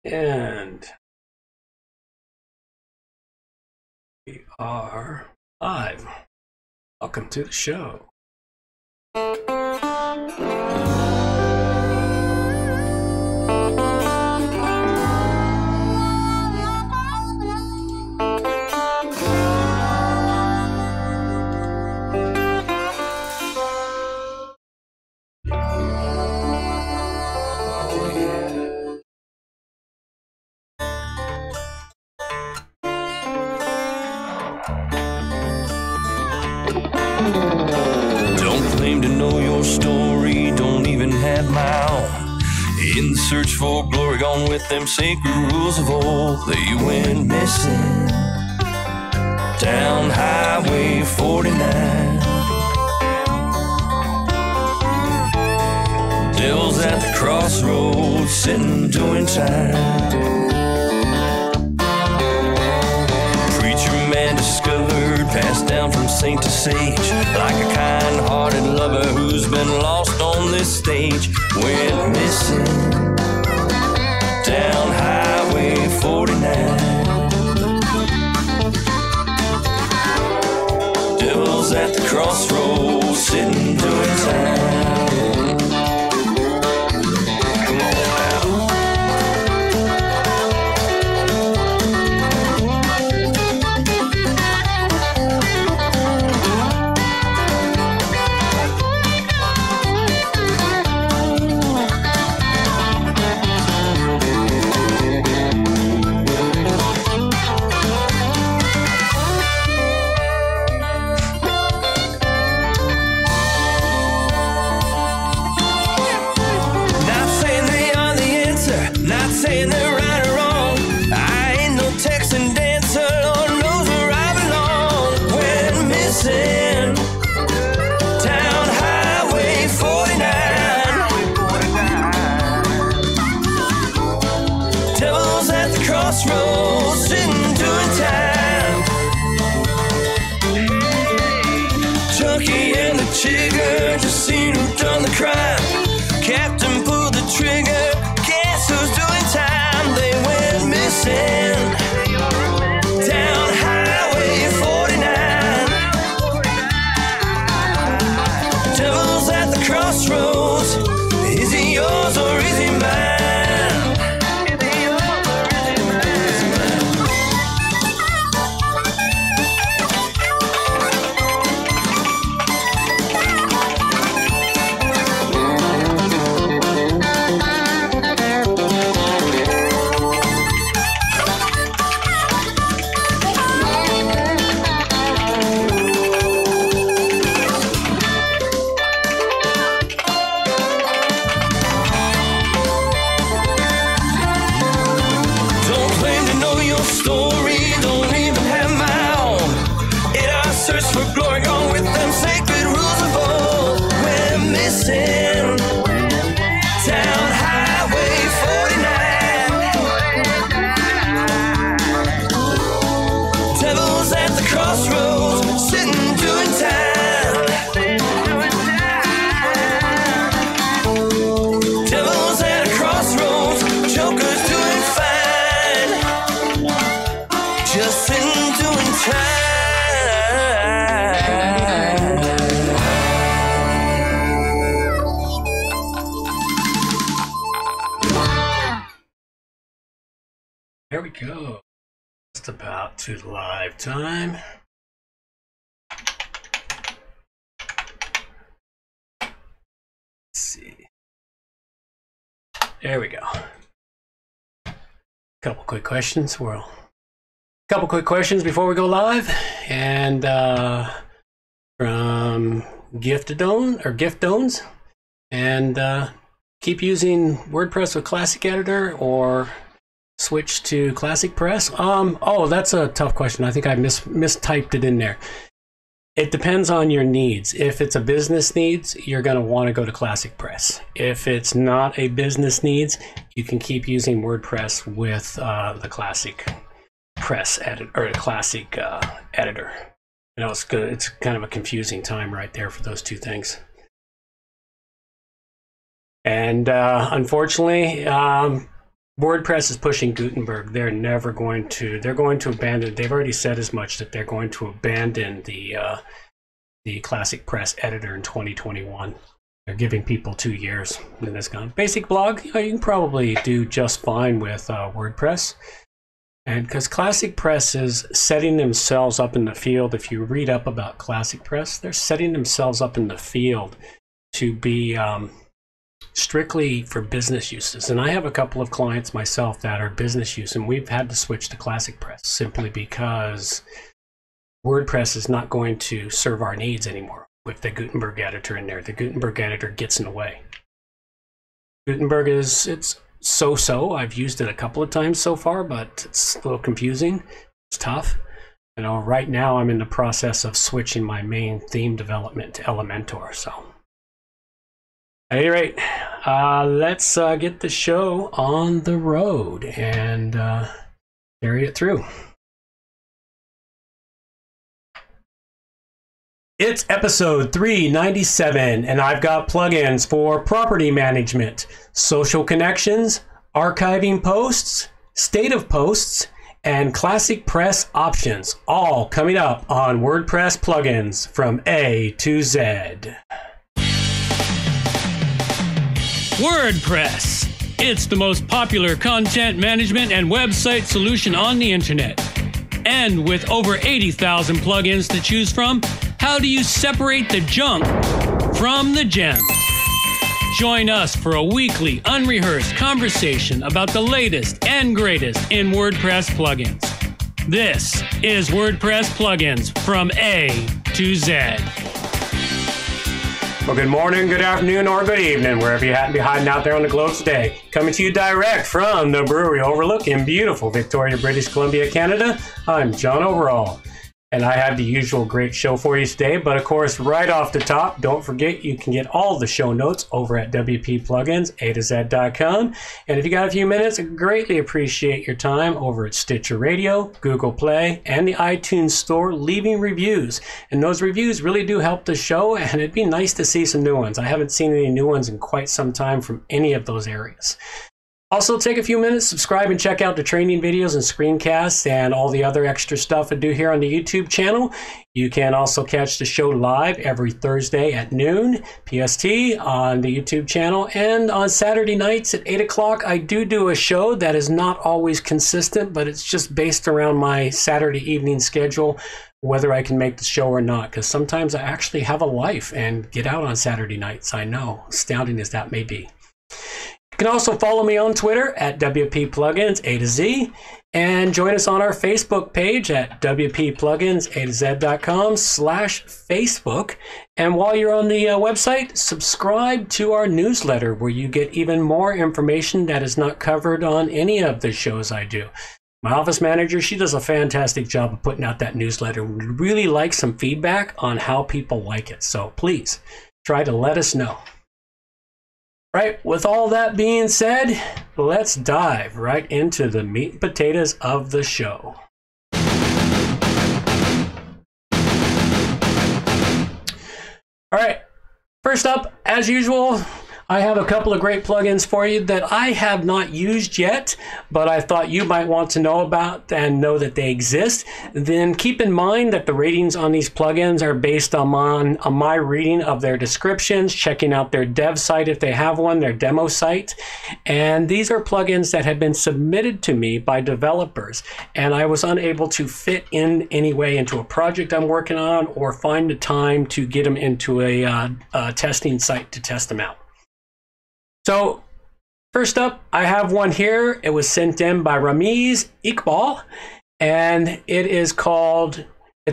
And we are live. Welcome to the show. Story, don't even have my own. In search for glory, gone with them sacred rules of old. They went missing down Highway 49. Devil's at the crossroads, sitting doing time. Preacher man discovered, passed down from saint to sage, like a kind-hearted lover who's been lost on this stage. Went missing down Highway 49. Devil's at the crossroads, sitting doing time. There we go. Just about to live time. Let's see. There we go. Couple quick questions. Couple quick questions before we go live. And from Gift-Dones. And keep using WordPress with Classic Editor or switch to Classic Press? Oh, that's a tough question. I think I mistyped it in there. It depends on your needs. If it's a business needs, you're going to want to go to Classic Press. If it's not a business needs, you can keep using WordPress with the Classic Press edit or Classic Editor. You know, it's good. It's kind of a confusing time right there for those two things. And unfortunately, WordPress is pushing Gutenberg. They're never going to. They're going to abandon. They've already said as much that they're going to abandon the Classic Press editor in 2021. They're giving people 2 years, and it's gone. Basic blog, you can probably do just fine with WordPress, and because Classic Press is setting themselves up in the field. If you read up about Classic Press, they're setting themselves up in the field to be strictly for business uses. And I have a couple of clients myself that are business use, and we've had to switch to Classic Press simply because WordPress is not going to serve our needs anymore with the Gutenberg editor in there. The Gutenberg editor gets in the way. Gutenberg it's so-so. I've used it a couple of times so far, but it's a little confusing. It's tough. You know, right now I'm in the process of switching my main theme development to Elementor. So at any rate, let's get the show on the road and carry it through. It's episode 397, and I've got plugins for property management, social connections, archiving posts, state of posts, and Classic Press options, all coming up on WordPress plugins from A to Z. WordPress. It's the most popular content management and website solution on the internet. And with over 80,000 plugins to choose from, how do you separate the junk from the gems? Join us for a weekly, unrehearsed conversation about the latest and greatest in WordPress plugins. This is WordPress plugins from A to Z. Well, good morning, good afternoon, or good evening, wherever you happen to be hiding out there on the globe today. Coming to you direct from the brewery overlooking beautiful Victoria, British Columbia, Canada, I'm John Overall. And I have the usual great show for you today, but of course, right off the top, don't forget you can get all the show notes over at WPPlugins, A2Z.com. And if you got a few minutes, I greatly appreciate your time over at Stitcher Radio, Google Play, and the iTunes Store leaving reviews. And those reviews really do help the show, and it'd be nice to see some new ones. I haven't seen any new ones in quite some time from any of those areas. Also, take a few minutes, subscribe, and check out the training videos and screencasts and all the other extra stuff I do here on the YouTube channel. You can also catch the show live every Thursday at noon PST on the YouTube channel. And on Saturday nights at 8 o'clock, I do a show that is not always consistent, but it's just based around my Saturday evening schedule, whether I can make the show or not, because sometimes I actually have a life and get out on Saturday nights. I know, astounding as that may be. You can also follow me on Twitter at WP Plugins A to Z, and join us on our Facebook page at WPPlugins A2Z.com/Facebook. And while you're on the website, subscribe to our newsletter where you get even more information that is not covered on any of the shows I do. My office manager, she does a fantastic job of putting out that newsletter. We'd really like some feedback on how people like it. So please try to let us know. Right, with all that being said, let's dive right into the meat and potatoes of the show. All right, first up, as usual, I have a couple of great plugins for you that I have not used yet, but I thought you might want to know about and know that they exist. Then keep in mind that the ratings on these plugins are based on my reading of their descriptions, checking out their dev site if they have one, their demo site. And these are plugins that have been submitted to me by developers, and I was unable to fit in any way into a project I'm working on or find the time to get them into a testing site to test them out. So first up, I have one here. It was sent in by Ramiz Iqbal, and it's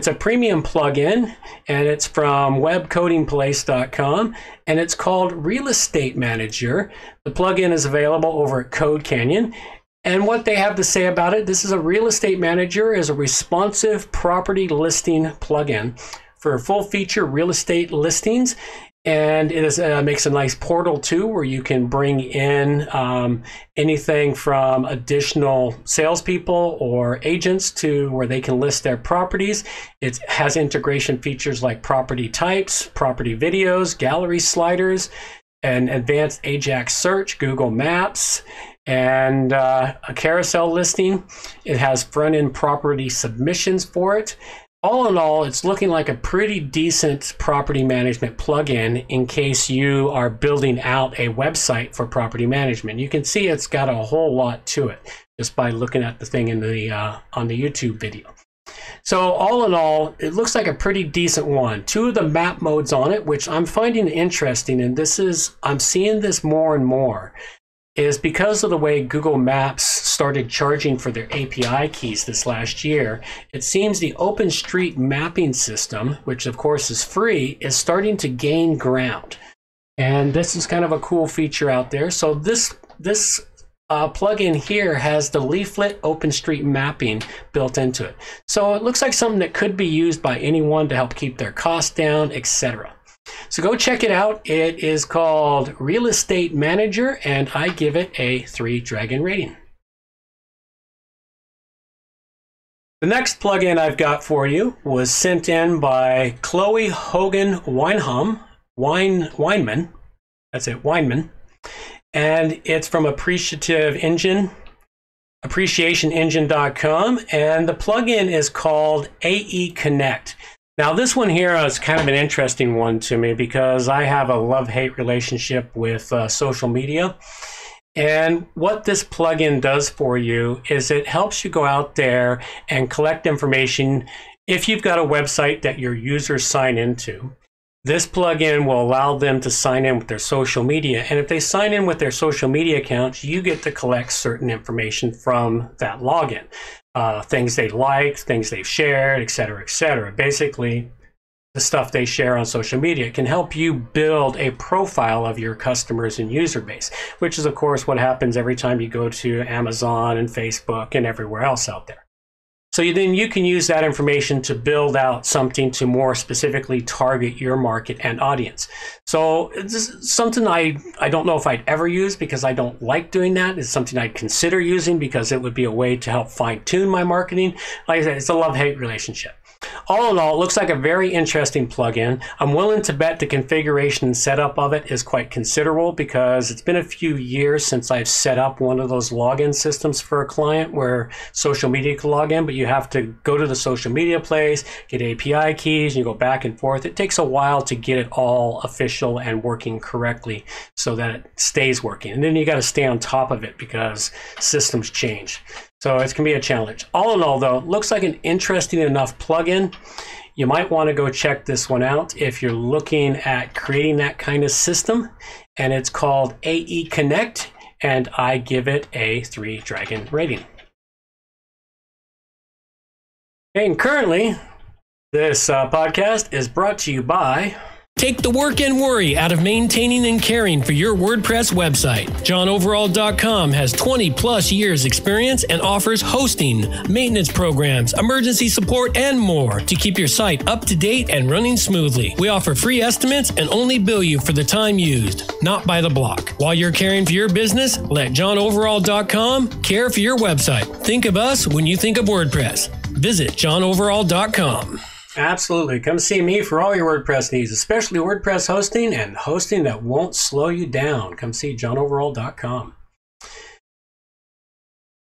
a premium plugin, and it's from webcodingplace.com, and it's called Real Estate Manager. The plugin is available over at Code Canyon. And what they have to say about it, this is a Real Estate Manager, is a responsive property listing plugin for full feature real estate listings. And it makes a nice portal too, where you can bring in anything from additional salespeople or agents to where they can list their properties. It has integration features like property types, property videos, gallery sliders, and advanced Ajax search, Google Maps. and a carousel listing. It has front-end property submissions for it. All in all, it's looking like a pretty decent property management plugin in case you are building out a website for property management. You can see it's got a whole lot to it just by looking at the thing in the on the YouTube video. So all in all, it looks like a pretty decent one. 2 of the map modes on it, which I'm finding interesting, and I'm seeing this more and more, is because of the way Google Maps started charging for their API keys this last year. It seems the OpenStreet mapping system, which of course is free, is starting to gain ground. And this is kind of a cool feature out there. So this plugin here has the leaflet OpenStreet mapping built into it. So it looks like something that could be used by anyone to help keep their costs down, etc. So go check it out. It is called Real Estate Manager, and I give it a 3 dragon rating. The next plugin I've got for you was sent in by Chloe Hogan Weinman. That's it, Weinman. And it's from appreciationengine.com, and the plugin is called AE Connect. Now this one here is kind of an interesting one to me because I have a love-hate relationship with social media. And what this plugin does for you is it helps you go out there and collect information if you've got a website that your users sign into. This plugin will allow them to sign in with their social media. And if they sign in with their social media accounts, you get to collect certain information from that login. Things they liked, things they've shared, etc., etc. Basically, the stuff they share on social media can help you build a profile of your customers and user base, which is, of course, what happens every time you go to Amazon and Facebook and everywhere else out there. So then you can use that information to build out something to more specifically target your market and audience. So it's something I don't know if I'd ever use because I don't like doing that. It's something I'd consider using because it would be a way to help fine-tune my marketing. Like I said, it's a love-hate relationship. All in all, it looks like a very interesting plugin. I'm willing to bet the configuration and setup of it is quite considerable because it's been a few years since I've set up one of those login systems for a client where social media can log in, but you have to go to the social media place, get API keys, and you go back and forth. It takes a while to get it all official and working correctly so that it stays working. And then you got to stay on top of it because systems change. So it can be a challenge. All in all, though, looks like an interesting enough plugin. You might want to go check this one out if you're looking at creating that kind of system. And it's called AE Connect, and I give it a 3 dragon rating. And currently, this podcast is brought to you by... Take the work and worry out of maintaining and caring for your WordPress website. JohnOverall.com has 20 plus years experience and offers hosting, maintenance programs, emergency support, and more to keep your site up to date and running smoothly. We offer free estimates and only bill you for the time used, not by the block. While you're caring for your business, let JohnOverall.com care for your website. Think of us when you think of WordPress. Visit JohnOverall.com. Absolutely. Come see me for all your WordPress needs, especially WordPress hosting and hosting that won't slow you down. Come see johnoverall.com.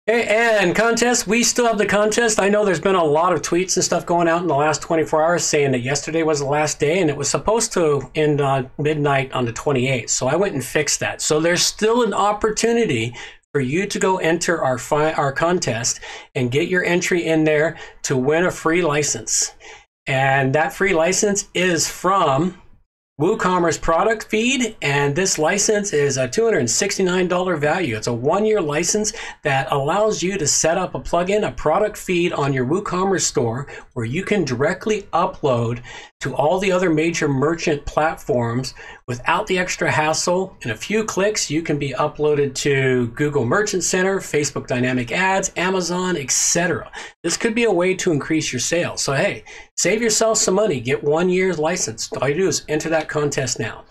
Okay, and contest. We still have the contest. I know there's been a lot of tweets and stuff going out in the last 24 hours saying that yesterday was the last day and it was supposed to end on midnight on the 28th. So I went and fixed that. So there's still an opportunity for you to go enter our contest and get your entry in there to win a free license. And that free license is from WooCommerce product feed, and this license is a $269 value. It's a 1-year license that allows you to set up a plugin, a product feed on your WooCommerce store where you can directly upload to all the other major merchant platforms without the extra hassle. In a few clicks, you can be uploaded to Google Merchant Center, Facebook Dynamic Ads, Amazon, etc. This could be a way to increase your sales. So hey, save yourself some money. Get 1 year's license. All you do is enter that contest now.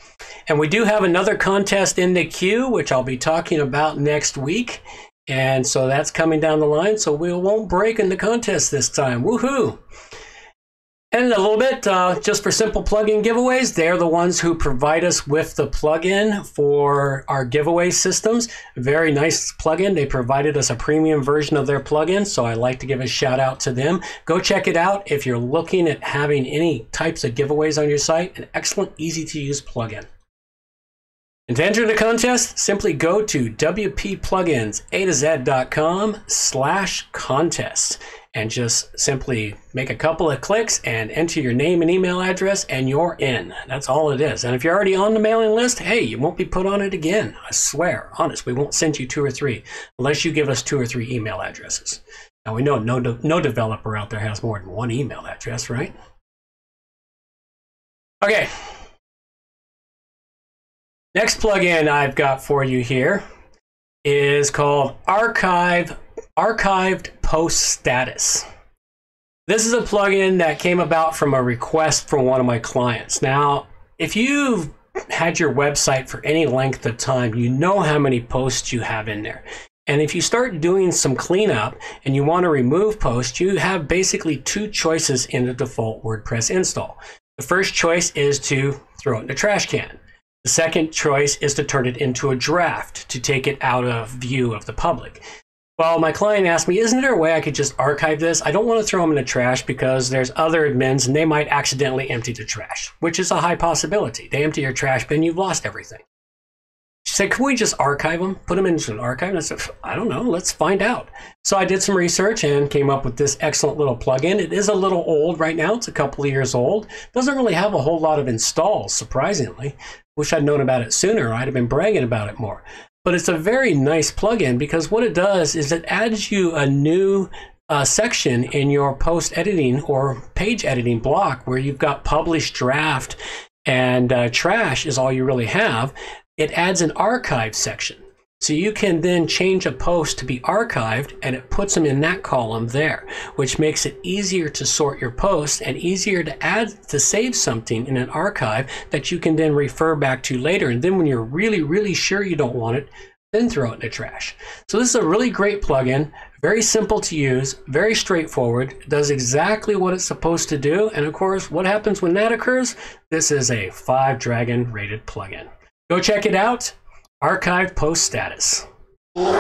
And we do have another contest in the queue, which I'll be talking about next week. And so that's coming down the line. So we won't break in the contest this time. Woohoo! And a little bit, just for simple plugin giveaways, they're the ones who provide us with the plugin for our giveaway systems. Very nice plugin. They provided us a premium version of their plugin, so I'd like to give a shout out to them. Go check it out if you're looking at having any types of giveaways on your site. An excellent, easy to use plugin. And to enter the contest, simply go to wppluginsa2z.com/contest and just simply make a couple of clicks and enter your name and email address and you're in. That's all it is. And if you're already on the mailing list, hey, you won't be put on it again. I swear, honest, we won't send you 2 or 3 unless you give us 2 or 3 email addresses. Now we know no developer out there has more than 1 email address, right? Okay. Next plugin I've got for you here is called Archived Post Status. This is a plugin that came about from a request from one of my clients. Now, if you've had your website for any length of time, you know how many posts you have in there. And if you start doing some cleanup and you want to remove posts, you have basically 2 choices in the default WordPress install. The first choice is to throw it in the trash can. The second choice is to turn it into a draft to take it out of view of the public. Well, my client asked me, isn't there a way I could just archive this? I don't want to throw them in the trash because there's other admins and they might accidentally empty the trash, which is a high possibility. They empty your trash bin, you've lost everything. She said, can we just archive them, put them into an archive? And I said, I don't know, let's find out. So I did some research and came up with this excellent little plugin. It is a little old right now. It's a couple of years old. Doesn't really have a whole lot of installs, surprisingly. Wish I'd known about it sooner. I'd have been bragging about it more. But it's a very nice plugin because what it does is it adds you a new section in your post editing or page editing block where you've got published, draft, and trash is all you really have. It adds an archive section. So you can then change a post to be archived and it puts them in that column there, which makes it easier to sort your posts and easier to save something in an archive that you can then refer back to later. And then when you're really, really sure you don't want it, then throw it in the trash. So this is a really great plugin, very simple to use, very straightforward, does exactly what it's supposed to do. And of course, what happens when that occurs? This is a 5-dragon rated plugin. Go check it out. Archive Post Status. Okay,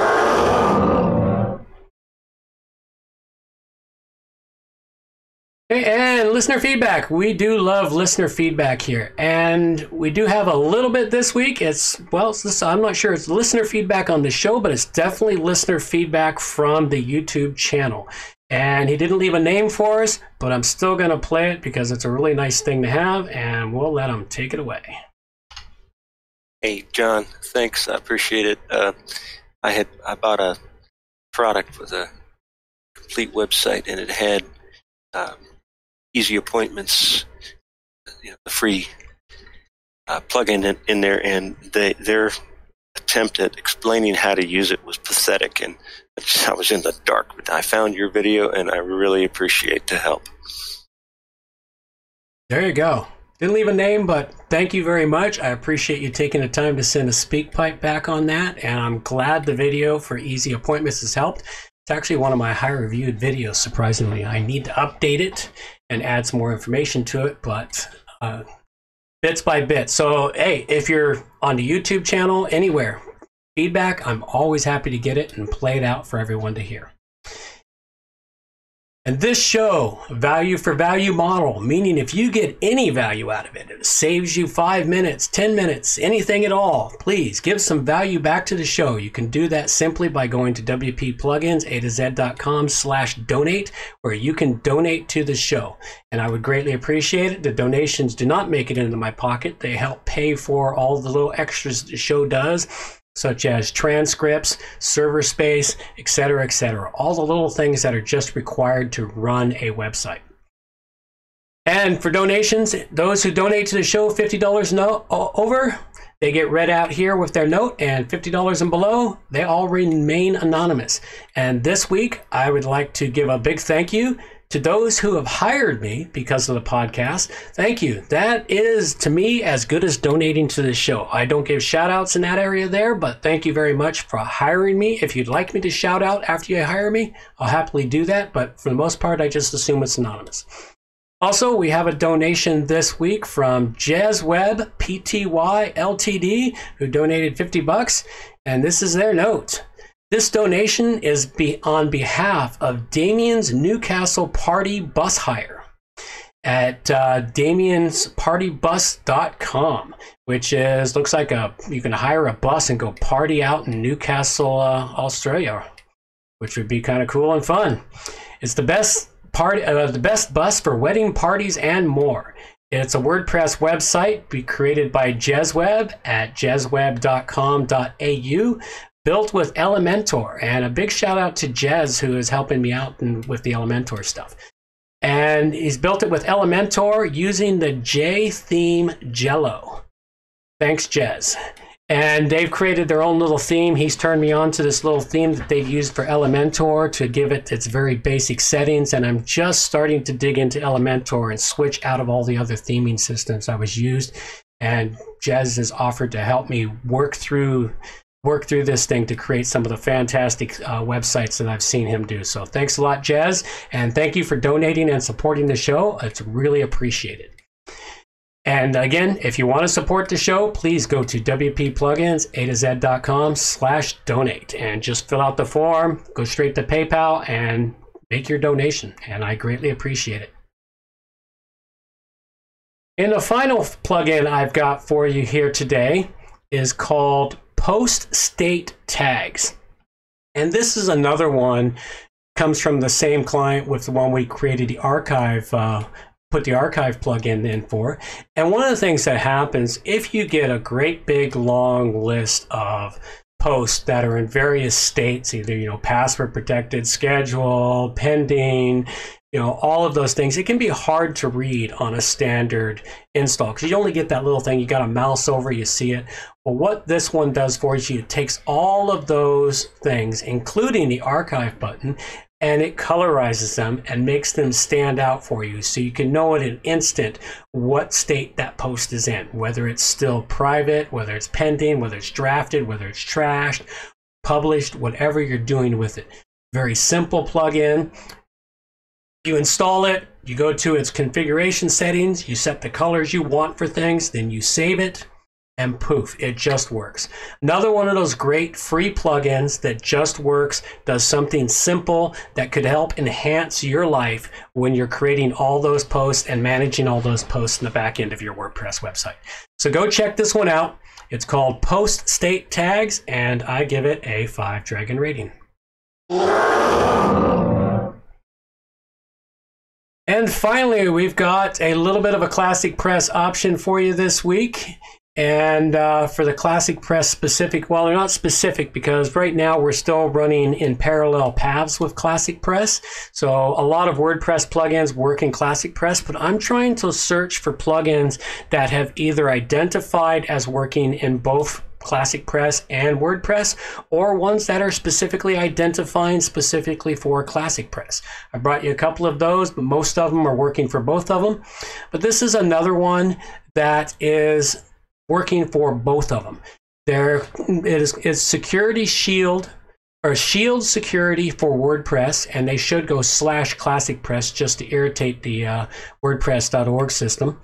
and listener feedback. We do love listener feedback here. And we do have a little bit this week. I'm not sure it's listener feedback on the show, but it's definitely listener feedback from the YouTube channel. And he didn't leave a name for us, but I'm still going to play it because it's a really nice thing to have, and we'll let him take it away. Hey, John, thanks. I appreciate it. I bought a product with a complete website, and it had easy appointments, the free plugin in there, and their attempt at explaining how to use it was pathetic, and I was in the dark. But I found your video, and I really appreciate the help. There you go. Didn't leave a name, but thank you very much. I appreciate you taking the time to send a speak pipe back on that, and I'm glad the video for easy appointments has helped. It's actually one of my high reviewed videos, surprisingly. I need to update it and add some more information to it, but bits by bit. So, hey, if you're on the YouTube channel, anywhere, feedback, I'm always happy to get it and play it out for everyone to hear. And this show, value for value model, meaning if you get any value out of it, it saves you 5 minutes, 10 minutes, anything at all, please give some value back to the show. You can do that simply by going to wppluginsa2z.com/donate, where you can donate to the show. And I would greatly appreciate it. The donations do not make it into my pocket. They help pay for all the little extras the show does, such as transcripts, server space, etc., etc. All the little things that are just required to run a website. And for donations, those who donate to the show $50 and over, they get read out here with their note, and $50 and below, they all remain anonymous. And this week, I would like to give a big thank you to those who have hired me because of the podcast. Thank you. That is, to me, as good as donating to the show. I don't give shout outs in that area there, but thank you very much for hiring me. If you'd like me to shout out after you hire me, I'll happily do that. But for the most part, I just assume it's anonymous. Also, we have a donation this week from JezWeb Pty Ltd, who donated $50, and this is their note. This donation is on behalf of Damien's Newcastle Party Bus Hire at damienspartybus.com, which is, looks like you can hire a bus and go party out in Newcastle, Australia, which would be kind of cool and fun. It's the best bus for wedding parties and more. It's a WordPress website created by JezWeb at jezweb.com.au, built with Elementor. And a big shout out to Jez, who is helping me out with the Elementor stuff. And he's built it with Elementor using the J theme Jello. Thanks, Jez. And they've created their own little theme. He's turned me on to this little theme that they've used for Elementor to give it its very basic settings. And I'm just starting to dig into Elementor and switch out of all the other theming systems I was used. And Jez has offered to help me work through this thing to create some of the fantastic websites that I've seen him do. So thanks a lot, Jez. And thank you for donating and supporting the show. It's really appreciated. And again, if you want to support the show, please go to wpplugins.com/donate and just fill out the form, go straight to PayPal, and make your donation. And I greatly appreciate it. And the final plugin I've got for you here today is called Post State Tags. And this is another one, comes from the same client with the one we created the archive put the archive plugin in for. And one of the things that happens if you get a great big long list of posts that are in various states, either password protected, scheduled, pending, all of those things, it can be hard to read on a standard install because you only get that little thing. You got a mouse over, you see it. Well, what this one does for you, it takes all of those things, including the archive button, and it colorizes them and makes them stand out for you so you can know in an instant what state that post is in, whether it's still private, whether it's pending, whether it's drafted, whether it's trashed, published, whatever you're doing with it. Very simple plugin. You install it, you go to its configuration settings, you set the colors you want for things, then you save it, and poof, it just works. Another one of those great free plugins that just works, does something simple that could help enhance your life when you're creating all those posts and managing all those posts in the back end of your WordPress website. So go check this one out. It's called Post State Tags, and I give it a 5-dragon rating. And finally, we've got a little bit of a Classic Press option for you this week. And for the Classic Press specific, well, they're not specific because right now we're still running in parallel paths with Classic Press. So a lot of WordPress plugins work in Classic Press, but I'm trying to search for plugins that have either identified as working in both Classic Press and WordPress, or ones that are specifically identifying specifically for Classic Press. I brought you a couple of those, but most of them are working for both of them. But this is another one that is working for both of them. It's Security Shield, or Shield Security for WordPress, and they should go /Classic Press just to irritate the WordPress.org system.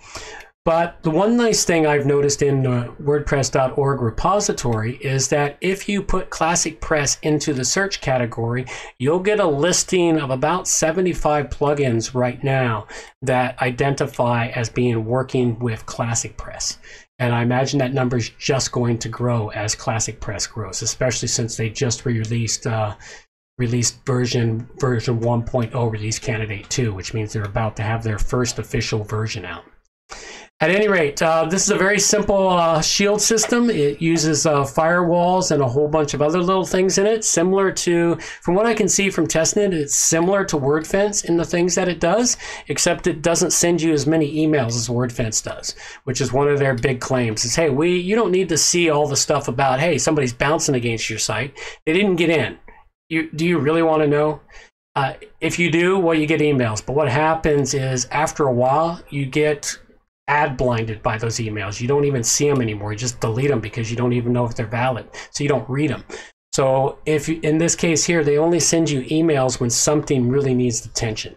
But the one nice thing I've noticed in the WordPress.org repository is that if you put Classic Press into the search category, you'll get a listing of about 75 plugins right now that identify as being working with Classic Press. And I imagine that number is just going to grow as Classic Press grows, especially since they just released version 1.0, release candidate 2, which means they're about to have their first official version out. At any rate, this is a very simple shield system. It uses firewalls and a whole bunch of other little things in it, similar to, from what I can see from testing it, it's similar to WordFence in the things that it does, except it doesn't send you as many emails as WordFence does, which is one of their big claims. Is, hey, you don't need to see all the stuff about, hey, somebody's bouncing against your site. They didn't get in. Do you really want to know? If you do, well, you get emails. But what happens is after a while, you get ad blinded by those emails. You don't even see them anymore. You just delete them because you don't even know if they're valid. So you don't read them. So if you, in this case here, they only send you emails when something really needs attention.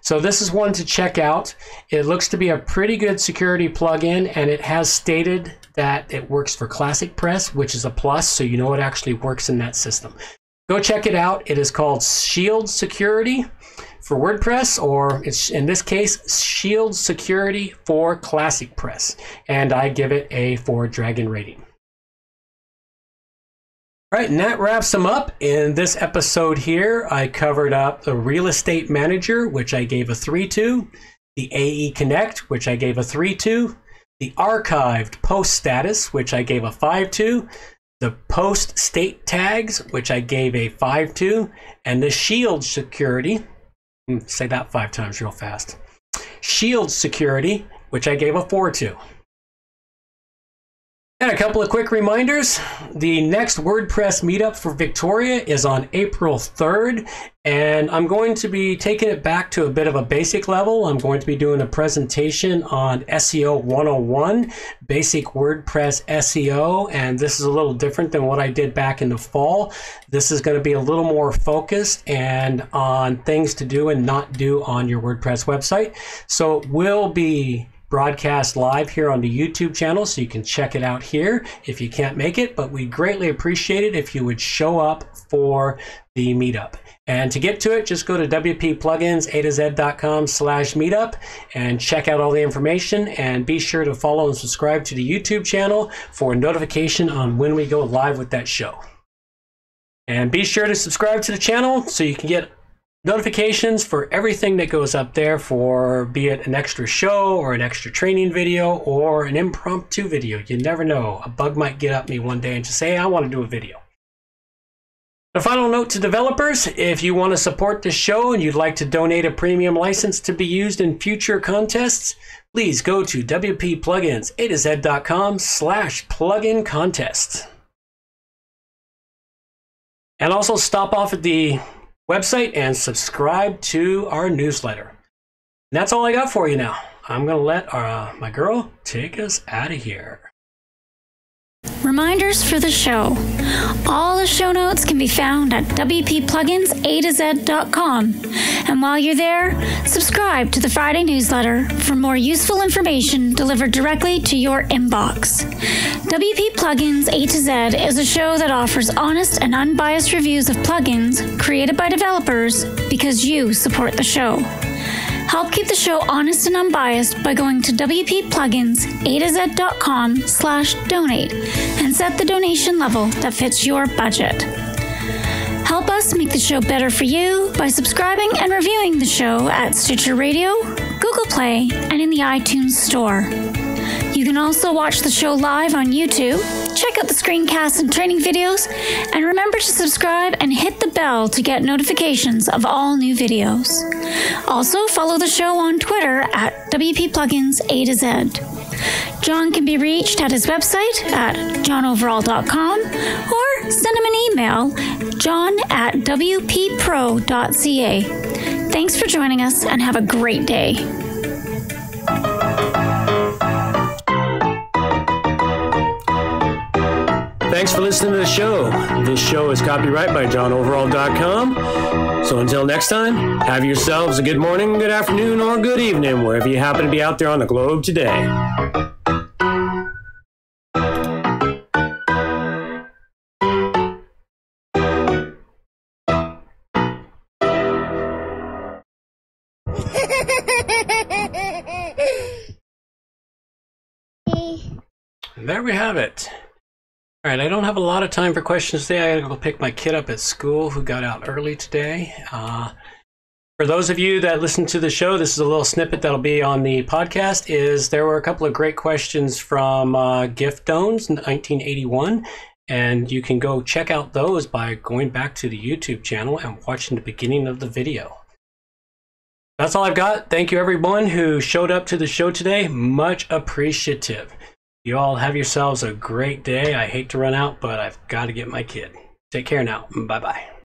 So this is one to check out. It looks to be a pretty good security plugin, and it has stated that it works for Classic Press, which is a plus, so you know it actually works in that system. Go check it out. It is called Shield Security for WordPress, or it's in this case Shield Security for Classic Press, and I give it a 4 Dragon rating. All right, and that wraps them up. In this episode here, I covered up the Real Estate Manager, which I gave a 3 to, the AE Connect, which I gave a 3 to, the Archived Post Status, which I gave a 5 to, the Post State Tags, which I gave a 5 to, and the Shield Security, say that 5 times real fast, Shield Security, which I gave a 4 to. And a couple of quick reminders. The next WordPress meetup for Victoria is on April 3rd, and I'm going to be taking it back to a bit of a basic level. I'm going to be doing a presentation on SEO 101, basic WordPress SEO, and this is a little different than what I did back in the fall. This is going to be a little more focused and on things to do and not do on your WordPress website. So it will be broadcast live here on the YouTube channel, so you can check it out here if you can't make it, but we'd greatly appreciate it if you would show up for the meetup. And to get to it, just go to wppluginsa2z.com/meetup and check out all the information, and be sure to follow and subscribe to the YouTube channel for a notification on when we go live with that show. And be sure to subscribe to the channel so you can get notifications for everything that goes up there, for be it an extra show or an extra training video or an impromptu video. You never know. A bug might get up me one day and just say, hey, I want to do a video. A final note to developers: if you want to support this show and you'd like to donate a premium license to be used in future contests, please go to wppluginsa2z.com/plugin contests. And also stop off at the website and subscribe to our newsletter. And that's all I got for you now. I'm going to let my girl take us out of here. Reminders for the show. All the show notes can be found at wppluginsa2z.com. And while you're there, subscribe to the Friday newsletter for more useful information delivered directly to your inbox. WP Plugins A to Z is a show that offers honest and unbiased reviews of plugins created by developers because you support the show. Help keep the show honest and unbiased by going to wppluginsa2z.com/donate and set the donation level that fits your budget. Help us make the show better for you by subscribing and reviewing the show at Stitcher Radio, Google Play, and in the iTunes Store. You can also watch the show live on YouTube, check out the screencasts and training videos, and remember to subscribe and hit the bell to get notifications of all new videos. Also, follow the show on Twitter at wppluginsa2z. John can be reached at his website at johnoverall.com or send him an email, john@wppro.ca. Thanks for joining us and have a great day. Thanks for listening to the show. This show is copyright by johnoverall.com. So until next time, have yourselves a good morning, good afternoon, or good evening, wherever you happen to be out there on the globe today. And there we have it. All right, I don't have a lot of time for questions today. I gotta go pick my kid up at school who got out early today. For those of you that listen to the show, this is a little snippet that'll be on the podcast. There were a couple of great questions from Gift Dones in 1981, and you can go check out those by going back to the YouTube channel and watching the beginning of the video. That's all I've got. Thank you everyone who showed up to the show today. Much appreciative. You all have yourselves a great day. I hate to run out, but I've got to get my kid. Take care now. Bye-bye.